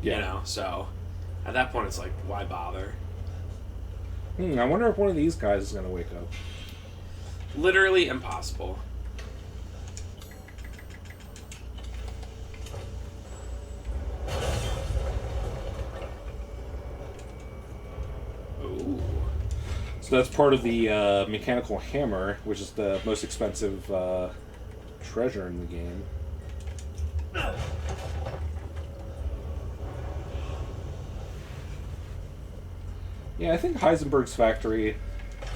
You know, so at that point it's like, why bother? I wonder if one of these guys is going to wake up. Literally impossible. Ooh. So that's part of the mechanical hammer, which is the most expensive treasure in the game. Yeah, I think Heisenberg's factory...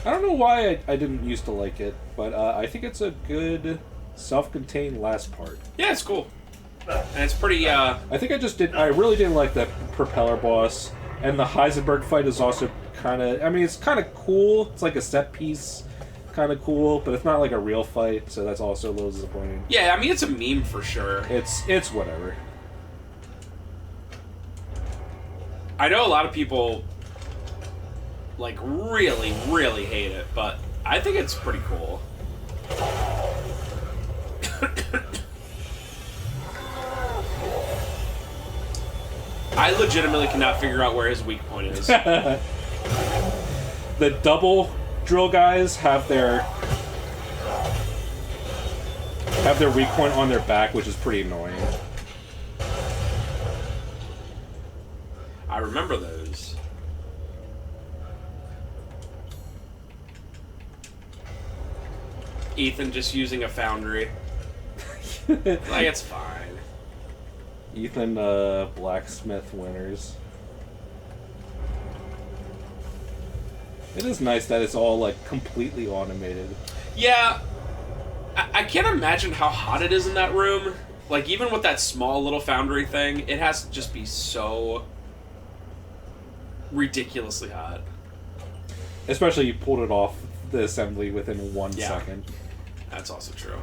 I don't know why I didn't used to like it, but I think it's a good self-contained last part. Yeah, it's cool. And it's pretty, I think I really didn't like the propeller boss, and the Heisenberg fight is also kind of... I mean, it's kind of cool. It's like a set piece, kind of cool, but it's not like a real fight, so that's also a little disappointing. Yeah, I mean, it's a meme for sure. It's whatever. I know a lot of people... like, really, really hate it, but I think it's pretty cool. I legitimately cannot figure out where his weak point is. The double drill guys have their weak point on their back, which is pretty annoying. I remember those. Ethan just using a foundry. Like, it's fine. Ethan, blacksmith winners. It is nice that it's all, like, completely automated. Yeah. I can't imagine how hot it is in that room. Like, even with that small little foundry thing, it has to just be so ridiculously hot. Especially you pulled it off the assembly within 1 second. That's also true.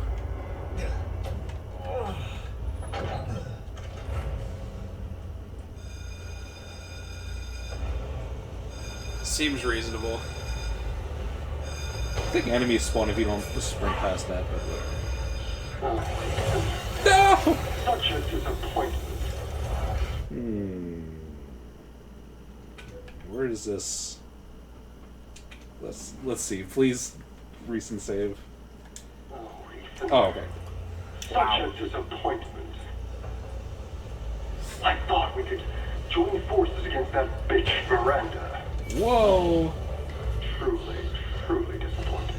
Seems reasonable. I think enemies spawn if you don't sprint past that, but no! Such a disappointment. Where is this? Let's see. Please recent save. Oh, okay. Such a disappointment. I thought we could join forces against that bitch Miranda. Whoa! Truly, truly disappointing.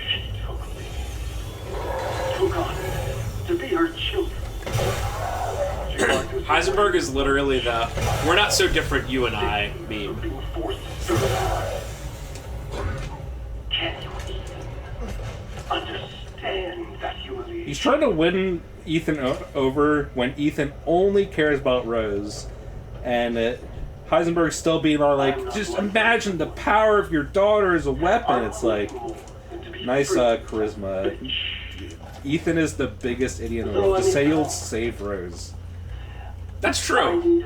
She took on to be her children. Heisenberg is literally the "we're not so different, you and I" meme. Can you understand that humiliation? He's trying to win Ethan over when Ethan only cares about Rose, and Heisenberg's still being all like, "Just imagine the power of your daughter as a weapon." It's like, nice charisma. Ethan is the biggest idiot in the world. Just say you'll save Rose. That's true.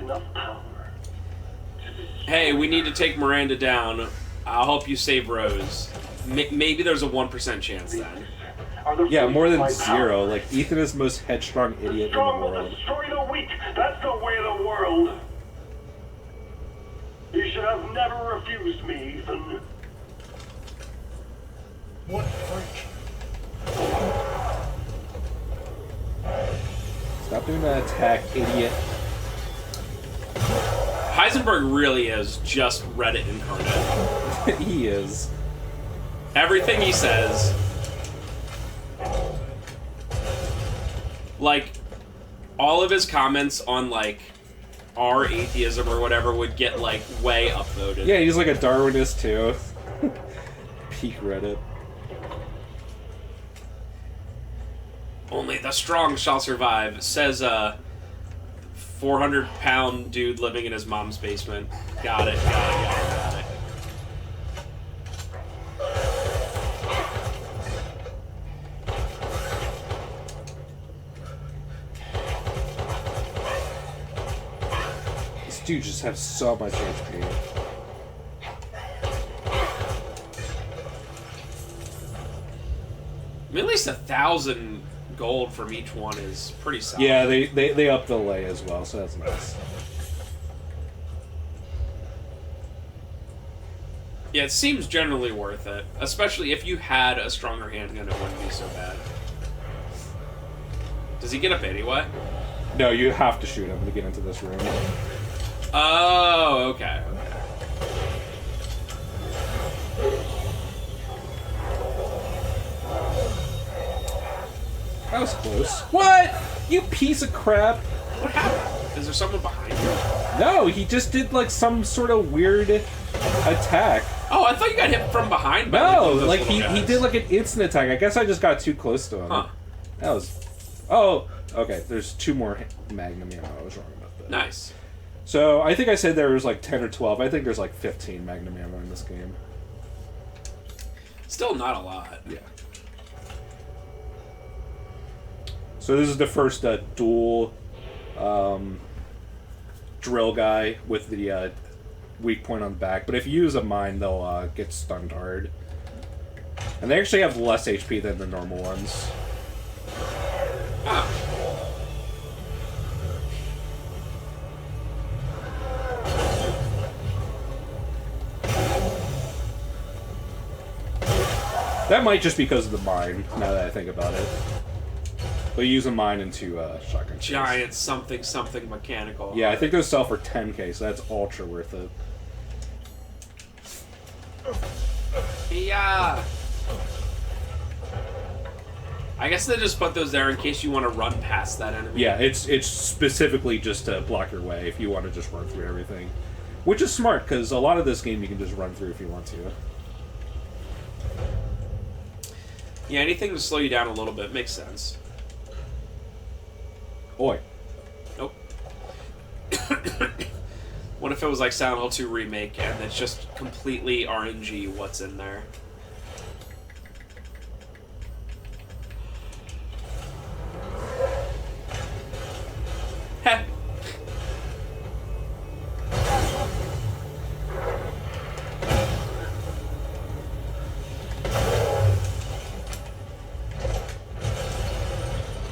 Hey, we need to take Miranda down. I'll help you save Rose. Maybe there's a 1% chance then. Yeah, more than 0. Like, Ethan is the most headstrong idiot in the world. Destroy the weak. That's the way of the world. You should have never refused me, Ethan. What freak? Stop doing that attack, idiot. Heisenberg really is just Reddit incarnate. He is. Everything he says, like, all of his comments on, like, our atheism or whatever would get, like, way upvoted. Yeah, he's like a Darwinist, too. Peak Reddit. Only the strong shall survive, says a 400-pound dude living in his mom's basement. Got it. This dude just has so much HP. I mean, at least 1,000 gold from each one is pretty solid. Yeah, they up the lay as well, so that's nice. Yeah, it seems generally worth it, especially if you had a stronger handgun. It wouldn't be so bad. Does he get up anyway? No, you have to shoot him to get into this room. Oh, okay. That was close. What? You piece of crap. What happened? Is there someone behind you? No, he just did like some sort of weird attack. Oh, I thought you got hit from behind. By No, one of those like little he guys. did like an instant attack. I guess I just got too close to him. Huh. That was... Oh, okay. There's 2 more Magnum ammo. I was wrong about that. Nice. So, I think I said there was like 10 or 12. I think there's like 15 Magnum ammo in this game. Still not a lot. Yeah. So this is the first dual drill guy with the weak point on the back. But if you use a mine, they'll get stunned hard. And they actually have less HP than the normal ones. Ah. That might just be because of the mine, now that I think about it. But you use a mine into shotgun shells. Giant something something mechanical. Yeah, I think those sell for 10k, so that's ultra worth it. Yeah. I guess they just put those there in case you want to run past that enemy. Yeah, it's specifically just to block your way if you want to just run through everything. Which is smart, because a lot of this game you can just run through if you want to. Yeah, anything to slow you down a little bit makes sense. Oi. Nope. What if it was like Silent Hill 2 Remake and it's just completely RNG what's in there? Heh.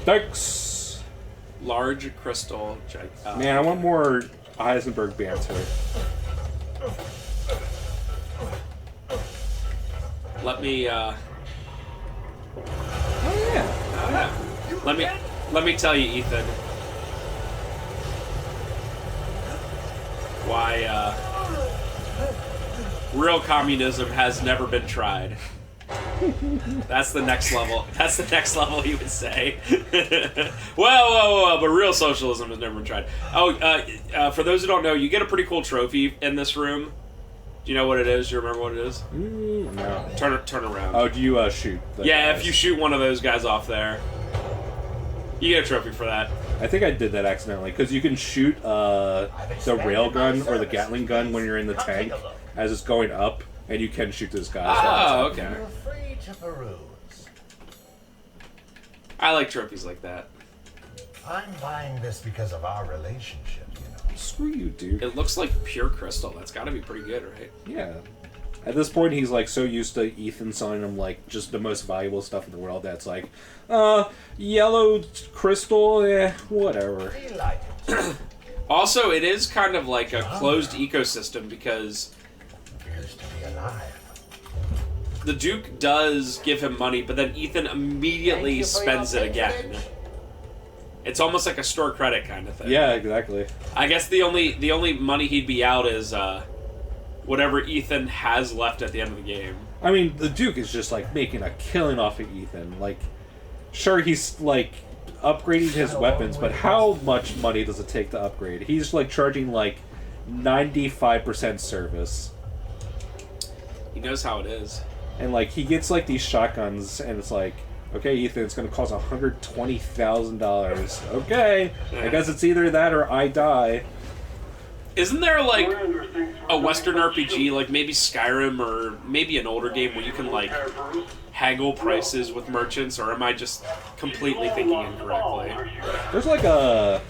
Thanks! Large crystal. Man, I want more Heisenberg banter. Let me, Oh yeah. oh, yeah. Let me tell you, Ethan. Why, real communism has never been tried. That's the next level. That's the next level, he would say. Well, but real socialism has never been tried. Oh, for those who don't know, you get a pretty cool trophy in this room. Do you know what it is? Do you remember what it is? No. Turn around. Oh, do you shoot? Yeah, guys? if you shoot one of those guys off there, you get a trophy for that. I think I did that accidentally, because you can shoot the railgun or the Gatling gun when you're in the tank as it's going up, and you can shoot those guys. Oh, okay. Feel free to peruse. I like trophies like that. I'm buying this because of our relationship, you know. Screw you, dude. It looks like pure crystal. That's got to be pretty good, right? Yeah. At this point, he's like so used to Ethan selling him like just the most valuable stuff in the world that's like, yellow crystal, whatever. Delighted. Also, it is kind of like a closed ecosystem because Appears to be alive. the Duke does give him money, but then Ethan immediately spends it again. It's almost like a store credit kind of thing. Yeah, exactly. I guess the only money he'd be out is whatever Ethan has left at the end of the game. I mean, the Duke is just like making a killing off of Ethan. Like, sure, he's like upgrading his weapons, but how much money does it take to upgrade? He's like charging like 95% service. He knows how it is. And like he gets like these shotguns, and it's like, okay, Ethan, it's gonna cost $120,000. Okay, I guess it's either that or I die. Isn't there like a Western RPG, like maybe Skyrim or maybe an older game where you can like haggle prices with merchants, or am I just completely thinking incorrectly? There's like a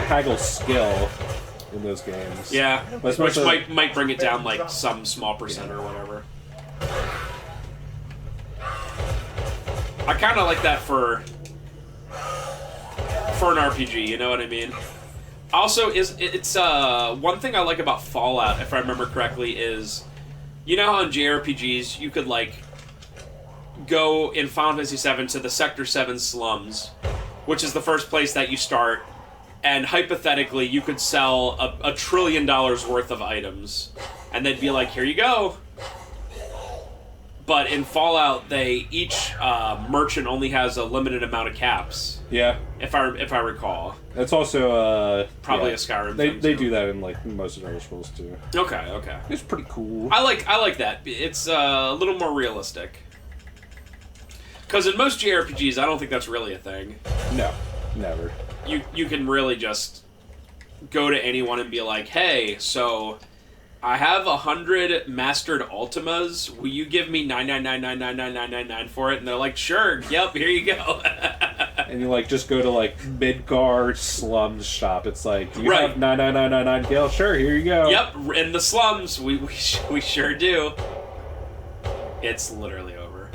haggle skill in those games. Yeah, But which especially- might bring it down like some small percent or whatever. I kind of like that for an RPG. You know what I mean? Also, it's one thing I like about Fallout, if I remember correctly, is you know how in JRPGs you could like go in Final Fantasy VII to the Sector 7 slums, which is the first place that you start, and hypothetically you could sell a $1 trillion worth of items, and they'd be like, here you go. But in Fallout, each merchant only has a limited amount of caps. Yeah. If I recall. That's also probably yeah. a Skyrim They thing, they too. do that in like most of Elder Scrolls too. Okay. It's pretty cool. I like that. It's a little more realistic. Because in most JRPGs, I don't think that's really a thing. No, never. You can really just go to anyone and be like, hey, so I have 100 mastered Ultimas. Will you give me 999999999 for it? And they're like, sure. Yep. Here you go. And you like just go to like Midgard slums shop. It's like, you Right. have 99999 gil. Sure, here you go. Yep. In the slums, we sure do. It's literally over.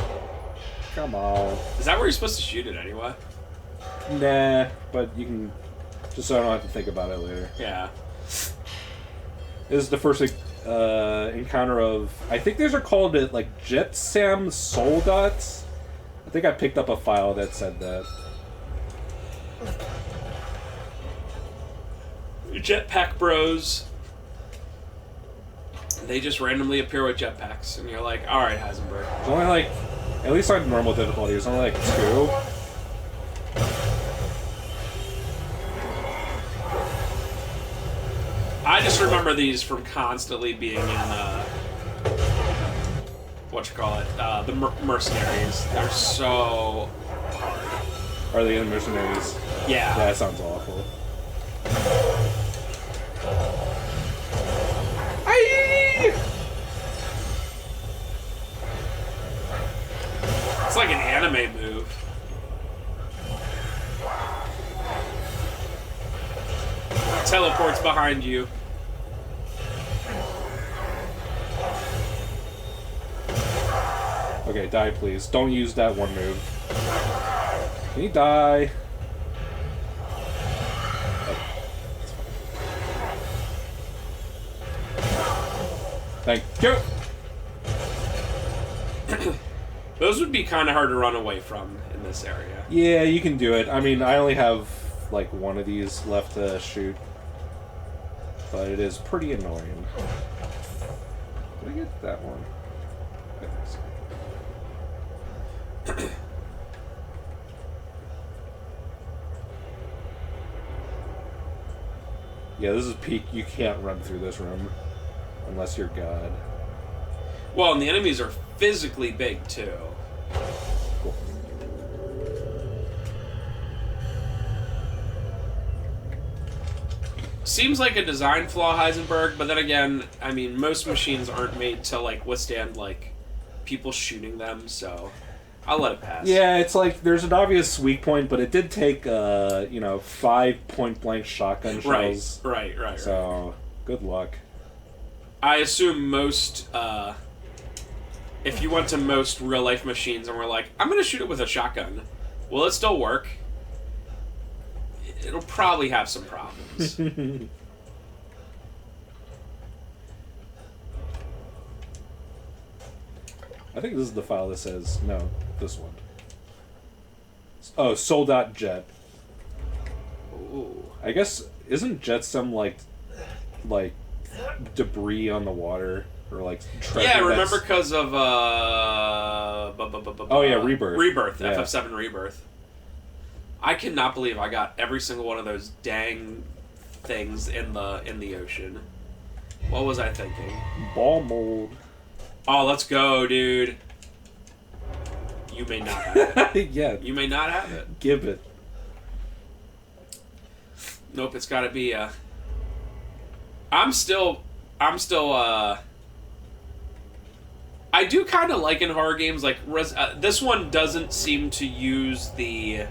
Come on. Is that where you're supposed to shoot it anyway? Nah, but you can just so I don't have to think about it later. Yeah. This is the first encounter of, I think these are called like Jetsam Soldats. I think I picked up a file that said that. Jetpack bros. They just randomly appear with jetpacks, and you're like, all right, Heisenberg. There's only like, at least on normal difficulty, there's only like 2. I just remember these from constantly being in, the mercenaries. They're so hard. Are they in mercenaries? Yeah. That sounds awful. Aye! It's like an anime move. Teleports behind you. Okay, die please. Don't use that one move. Can you die? Thank you. Those would be kind of hard to run away from in this area. Yeah, you can do it. I mean, I only have like one of these left to shoot. But it is pretty annoying. Did I get that one? I think so. Yeah, this is peak. You can't run through this room unless you're God. Well, and the enemies are physically big too. Cool. Seems like a design flaw, Heisenberg, but then again, I mean, most machines aren't made to like withstand like people shooting them, so I'll let it pass. Yeah, it's like there's an obvious weak point, but it did take 5 point-blank shotgun shells. Right. So, good luck. I assume most, if you went to most real-life machines and were like, I'm going to shoot it with a shotgun, will it still work? It'll probably have some problems. I think this is the file that says, no, this one. Oh, Sol.jet. Ooh. I guess, isn't jet some, like debris on the water? Or, like, treasure Yeah, that's- remember because of, Oh, yeah, Rebirth. Rebirth, Yeah. FF7 Rebirth. I cannot believe I got every single one of those dang things in the ocean. What was I thinking? Ball mold. Oh, let's go, dude. You may not have it. Yeah, You may not have it. give it. Nope, it's got to be I'm still I do kind of like in horror games like this one doesn't seem to use the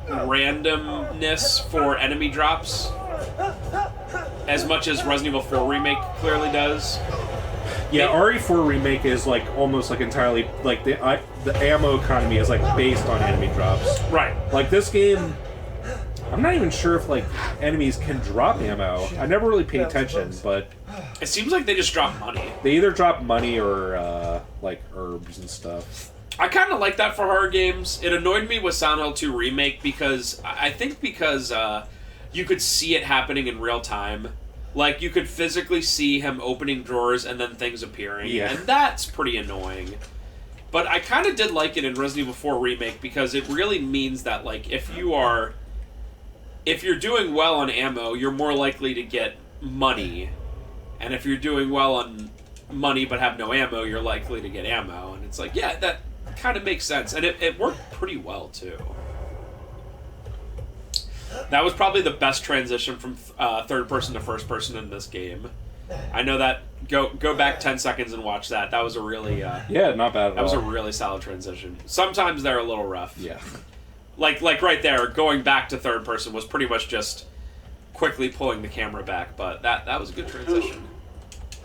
randomness for enemy drops as much as Resident Evil 4 Remake clearly does. Yeah, RE4 remake is like almost like entirely like the ammo economy is like based on enemy drops. Right. Like this game, I'm not even sure if like enemies can drop ammo. I never really paid attention, but It seems like they just drop money. they either drop money or like herbs and stuff. I kind of like that for horror games. It annoyed me with Silent Hill 2 Remake because you could see it happening in real time. Like, you could physically see him opening drawers and then things appearing. Yeah. And that's pretty annoying. But I kind of did like it in Resident Evil 4 Remake because it really means that, like, if you're doing well on ammo, you're more likely to get money. And if you're doing well on money but have no ammo, you're likely to get ammo. And it's like, yeah, that kind of makes sense. And it worked pretty well, too. That was probably the best transition from third person to first person in this game. I know that. Go back 10 seconds and watch that. That was a really Yeah, not bad at all. that was a really solid transition. Sometimes they're a little rough. Yeah. Like right there, going back to third person was pretty much just quickly pulling the camera back, but that was a good transition.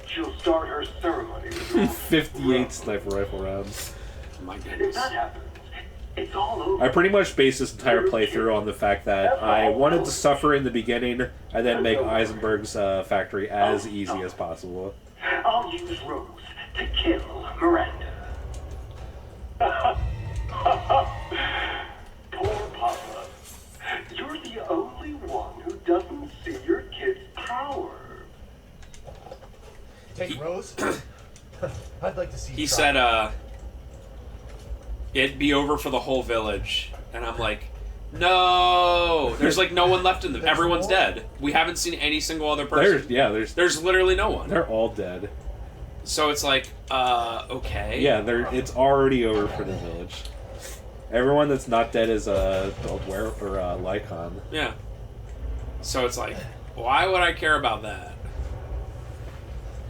She'll start her ceremony with 58 sniper rifle rounds. My If goodness. that happens, it's all over. I pretty much based this entire playthrough on the fact that I wanted to suffer in the beginning and then make Heisenberg's factory as easy as possible. I'll use Rose to kill Miranda. Poor Papa. You're the only one who doesn't see your kid's power. Hey, Rose. I'd like to see you He try. said, it'd be over for the whole village. And I'm like, no! There's like no one left in the... Everyone's dead. We haven't seen any single other person. There's literally no one. They're all dead. So it's like, okay. Yeah, it's already over for the village. Everyone that's not dead is Lycon. Yeah. So it's like, why would I care about that?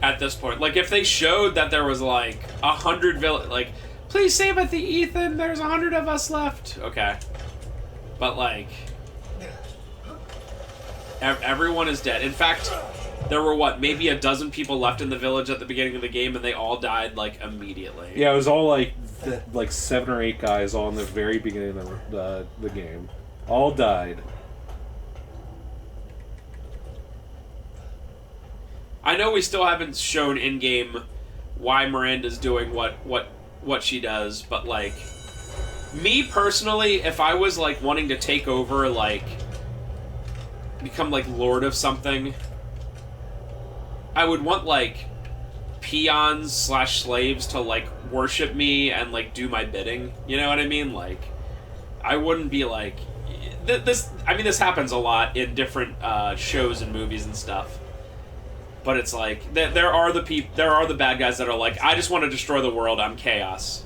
At this point. Like, if they showed that there was like 100 like, please save at the Ethan, there's 100 of us left. Okay. But like, everyone is dead. In fact, there were maybe a dozen people left in the village at the beginning of the game, and they all died like immediately. Yeah, it was all like 7 or 8 guys all in the very beginning of the game. All died. I know we still haven't shown in game why Miranda's doing what she does, but like, me personally, if I was like wanting to take over, like, become like lord of something, I would want like peons / slaves to like worship me and like do my bidding. You know what I mean? Like, I wouldn't be like this. I mean, this happens a lot in different shows and movies and stuff. But it's like there are the bad guys that are like, I just want to destroy the world. I'm chaos.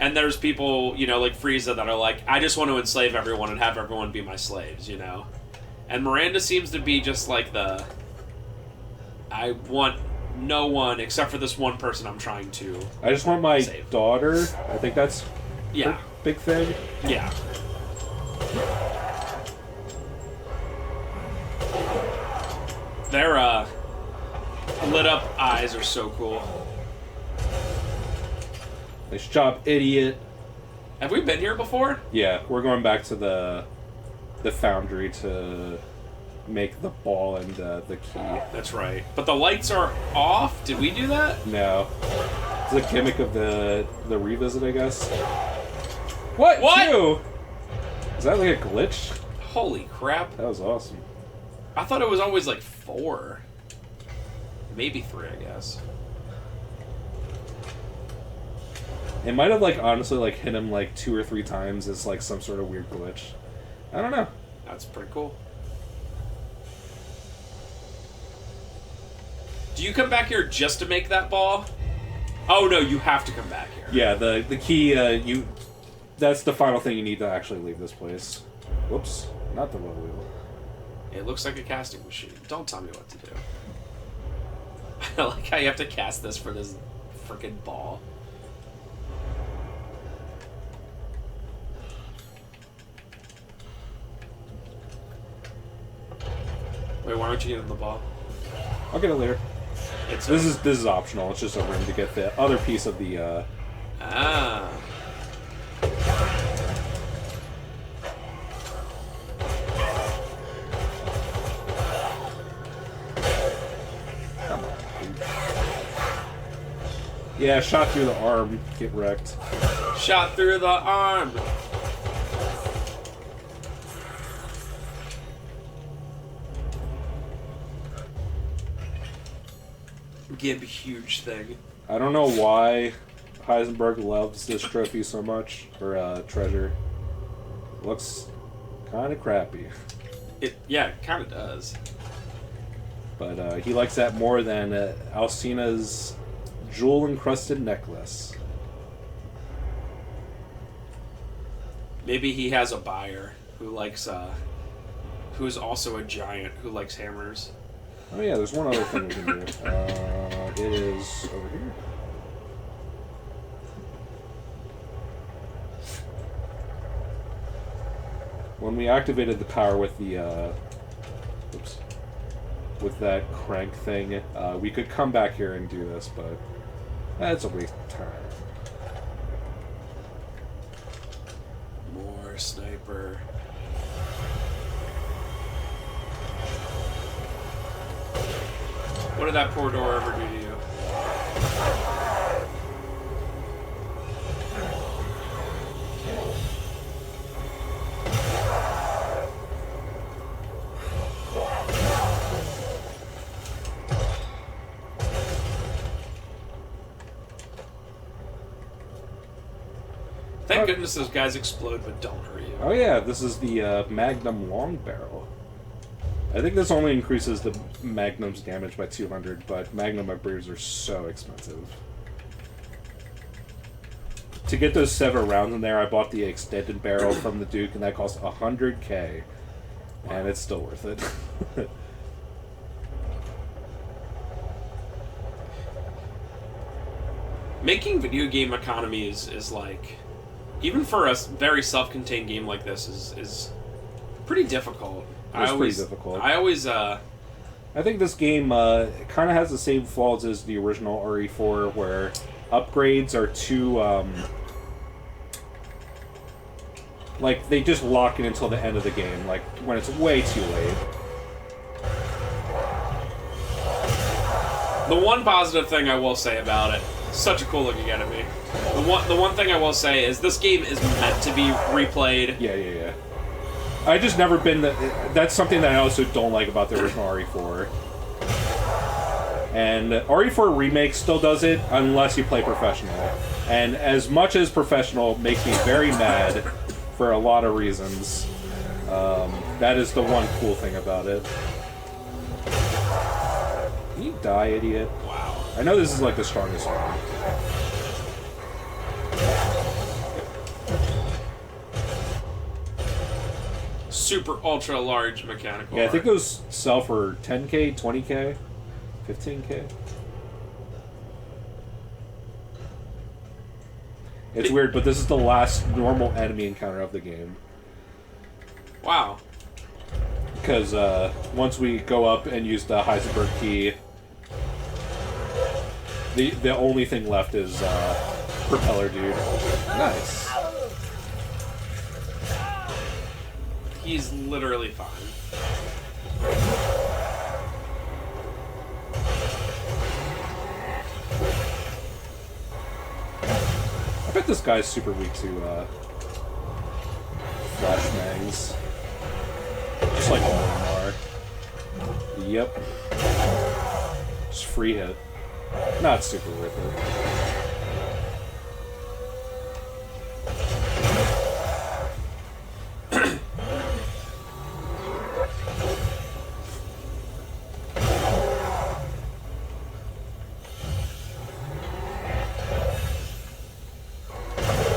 And there's people, you know, like Frieza that are like, I just want to enslave everyone and have everyone be my slaves. You know. And Miranda seems to be just like I want no one except for this one person I'm trying to I just want my save. daughter. I think that's Yeah. a big thing. Yeah. Their lit up eyes are so cool. Nice job, idiot. Have we been here before? Yeah, we're going back to the foundry to make the ball and the key. That's right. But the lights are off? Did we do that? No. It's a gimmick of the revisit, I guess. What? What? Ew. Is that like a glitch? Holy crap. That was awesome. I thought it was always like 4. Maybe 3, I guess. It might have like honestly like hit him like 2 or 3 times as like some sort of weird glitch. I don't know. That's pretty cool. Do you come back here just to make that ball? Oh no, you have to come back here. Yeah, the key that's the final thing you need to actually leave this place. Whoops, not the wheel. It looks like a casting machine. Don't tell me what to do. I like how you have to cast this for this freaking ball. Wait, why aren't you getting the ball? I'll get it later. It's This is optional. It's just a room to get the other piece of the. Ah. Come on. Dude. Yeah, shot through the arm. Get wrecked. Shot through the arm. Gib, huge thing. I don't know why Heisenberg loves this trophy so much, or treasure. Looks kind of crappy, It kind of does. but he likes that more than Alcina's jewel-encrusted necklace. Maybe he has a buyer who likes, who's also a giant who likes hammers. Oh yeah, there's one other thing we can do. It is over here. When we activated the power with the, with that crank thing, we could come back here and do this, but that's a waste of time. More sniper. What did that poor door ever do to you? Thank goodness those guys explode but don't hurt you. Oh yeah, this is the Magnum Long Barrel. I think this only increases the Magnum's damage by 200, but Magnum upgrades are so expensive. To get those 7 rounds in there, I bought the extended barrel from the Duke, and that cost 100k, and it's still worth it. Making video game economies is like, even for a very self-contained game like this, is pretty difficult. It's pretty difficult. I always, I think this game kind of has the same flaws as the original RE4, where upgrades are too, like, they just lock it until the end of the game, like, when it's way too late. The one positive thing I will say about it, such a cool looking enemy. The one thing I will say is this game is meant to be replayed. Yeah. I just never been that's something that I also don't like about the original RE4. And RE4 Remake still does it unless you play professional. And as much as professional makes me very mad for a lot of reasons, that is the one cool thing about it. Can you die, idiot? Wow. I know this is like the strongest one. Super ultra large mechanical. Yeah, I think those sell for 10k, 20k, 15k. It's weird, but this is the last normal enemy encounter of the game. Wow. Because once we go up and use the Heisenberg key, the only thing left is Propeller Dude. Nice. He's literally fine. I bet this guy's super weak to flash bangs. Just like all of them are. Yep. Just free hit. Not super worth it.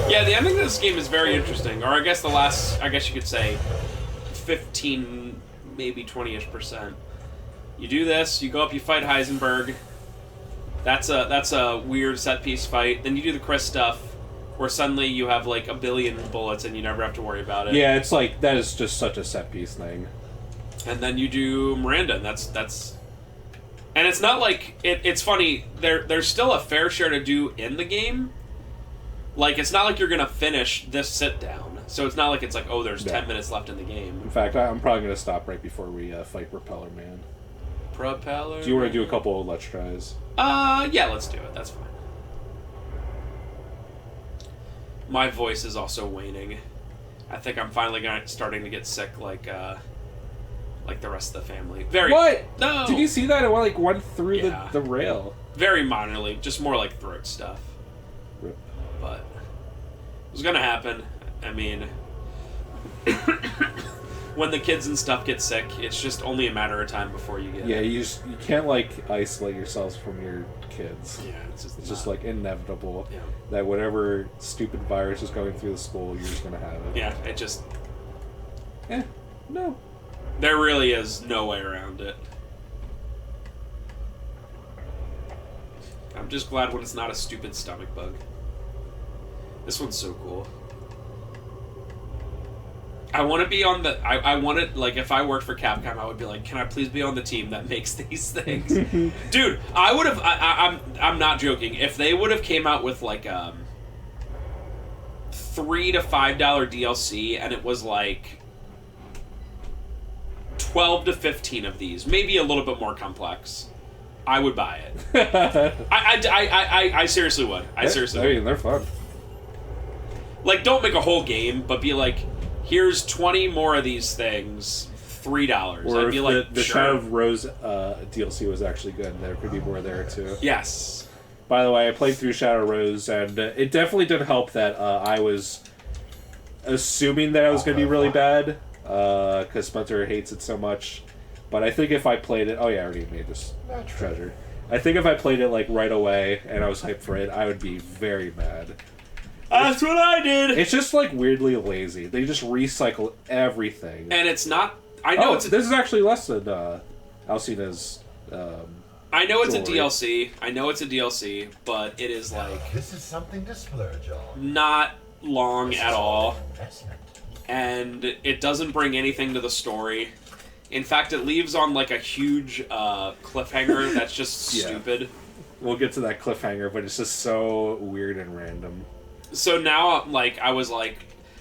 Yeah, the ending of this game is very interesting. Or I guess I guess you could say 15, maybe 20-ish%. You do this, you go up, you fight Heisenberg. That's a weird set piece fight. Then you do the Chris stuff, where suddenly you have like a billion bullets and you never have to worry about it. Yeah, it's like, that is just such a set piece thing. And then you do Miranda, and that's And it's not like it's funny. There's still a fair share to do in the game. Like it's not like you're gonna finish this sit down. So it's not like it's like there's 10 minutes left in the game. In fact, I'm probably gonna stop right before we fight Propeller Man. Propeller. Do you want to do a couple of let's tries? Yeah, let's do it. That's fine. My voice is also waning. I think I'm finally starting to get sick, like the rest of the family. What? No. Did you see that? It went through Yeah. the rail. Very minorly, just more like throat stuff. Rip. But it was gonna happen. I mean, when the kids and stuff get sick, it's just only a matter of time before you get. Yeah, it. you can't like isolate yourselves from your kids. Yeah, it's just like inevitable Yeah. that whatever stupid virus is going through the school, you're just gonna have it. Yeah, it just. No. There really is no way around it. I'm just glad when it's not a stupid stomach bug. This one's so cool. I want to be on the... I want it... Like, if I worked for Capcom, I would be like, can I please be on the team that makes these things? Dude, I would have... I'm not joking. If they would have came out with, like, $3 to $5 DLC, and it was, like... 12 to 15 of these, maybe a little bit more complex, I would buy it. I seriously would. I seriously would. I mean, they're fun. Like, don't make a whole game, but be like, here's 20 more of these things, $3. Or I'd be if like, the sure. Shadow of Rose DLC was actually good, there could be more there too. Yes. By the way, I played through Shadow of Rose, and it definitely did help that I was assuming that it was going to be really bad, because Spencer hates it so much. But I think if I played it... Oh yeah, I already made this treasure. I think if I played it like right away, and I was hyped for it, I would be very mad. That's what I did! It's just like weirdly lazy. They just recycle everything. And it's not... I know this is actually less than Alcina's... I know it's a jewelry. DLC. I know it's a DLC, but it is like This is something to splurge on. not long This at is all, an investment. and it doesn't bring anything to the story. In fact, it leaves on like a huge cliffhanger that's just Yeah. stupid. We'll get to that cliffhanger, but it's just so weird and random. So now, like, I was like,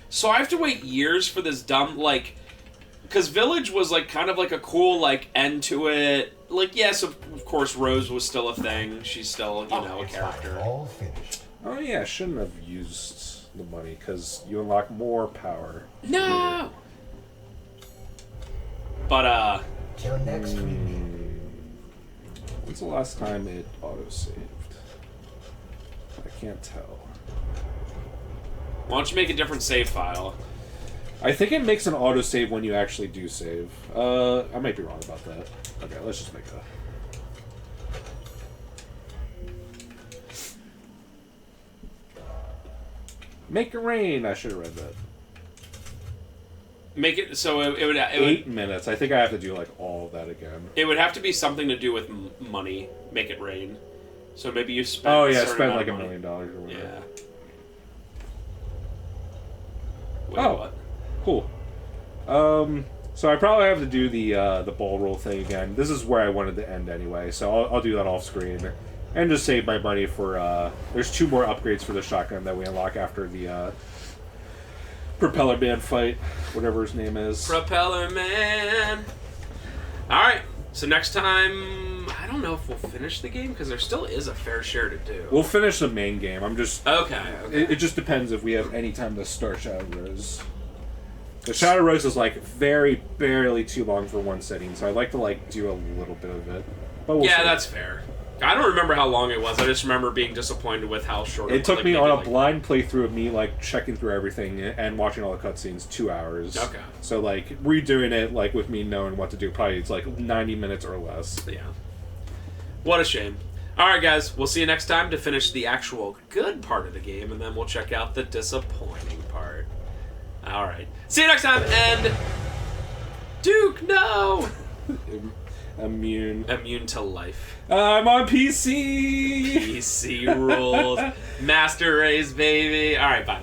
so I have to wait years for this dumb, like, because Village was like kind of like a cool like end to it. Like, yes, of course, Rose was still a thing. She's still, a It's character. like all finished. Oh yeah, I shouldn't have used the money, because you unlock more power. No. But Till next week. When's the last time it auto-saved? I can't tell. why don't you make a different save file? I think it makes an autosave when you actually do save. I might be wrong about that. Okay, let's just make that. Make it rain! I should have read that. Make it so it would 8 minutes. I think I have to do like all of that again. it would have to be something to do with money. Make it rain. So maybe you spend. Oh a yeah, certain spend amount like of $1 money. million or whatever. Yeah. Wait, Oh. what? Cool. So I probably have to do the ball roll thing again. This is where I wanted to end anyway, so I'll do that off screen. And just save my money for, there's 2 more upgrades for the shotgun that we unlock after the, Propeller Man fight, whatever his name is. Propeller Man. Alright, so next time, I don't know if we'll finish the game, because there still is a fair share to do. We'll finish the main game. I'm just... Okay. It just depends if we have any time to start Shadow Rose. The Shadow Rose is, like, very, barely too long for one sitting, so I'd like to, like, do a little bit of it. But we'll Yeah, see. that's fair. I don't remember how long it was. I just remember being disappointed with how short It took was. me Like, on a maybe, blind playthrough of me, like, checking through everything and watching all the cutscenes, 2 hours. Okay. So, like, redoing it, like, with me knowing what to do, probably it's, like, 90 minutes or less. Yeah. What a shame. Alright, guys. We'll see you next time to finish the actual good part of the game, and then we'll check out the disappointing part. Alright. See you next time, and... Duke, no! Immune. Immune to life. I'm on PC! PC rules. Master race, baby. Alright, bye.